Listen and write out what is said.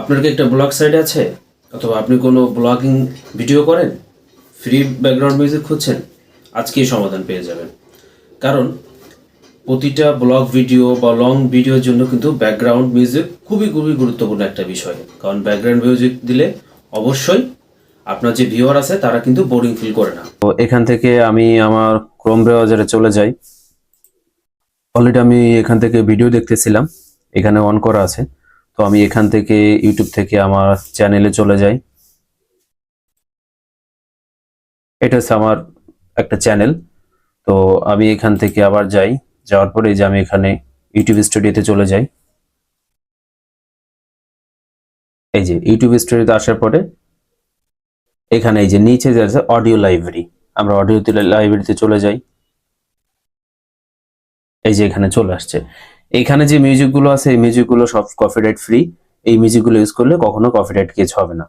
আপনার কি একটা ব্লগ সাইট আছে অথবা আপনি কোনো ব্লগিং ভিডিও করেন, ফ্রি ব্যাকগ্রাউন্ড মিউজিক খুঁজছেন, আজকেই সমাধান পেয়ে যাবেন। কারণ প্রতিটা ব্লগ ভিডিও বা লং ভিডিওর জন্য কিন্তু ব্যাকগ্রাউন্ড মিউজিক খুবই খুবই গুরুত্বপূর্ণ একটা বিষয়। কারণ ব্যাকগ্রাউন্ড মিউজিক দিলে অবশ্যই আপনার যে ভিউয়ার আছে তারা কিন্তু বোরিং ফিল করে না। তো এখান থেকে আমি আমার ক্রোম ব্রাউজারে চলে যাই। অলরেডি আমি এখান থেকে ভিডিও দেখতেছিলাম, এখানে অন করা আছে। তো আমি এখান থেকে ইউটিউব থেকে আমার চ্যানেলে চলে যাই। এটা হচ্ছে আমার একটা চ্যানেল। তো আমি এখান থেকে আবার যাই, যাওয়ার পরে যে আমি এখানে ইউটিউব স্টুডিওতে চলে যাই। এই যে ইউটিউব স্টুডিওতে আসার পরে এখানে এই যে নিচে যে আছে অডিও লাইব্রেরি, আমরা অডিও লাইব্রেরিতে চলে যাই। এই যে এখানে চলে আসছে। এখানে যে মিউজিকগুলো আছে এই মিউজিকগুলো সব কপিরাইট ফ্রি। এই মিউজিকগুলো ইউজ করলে কখনো কপিরাইট কেস হবে না।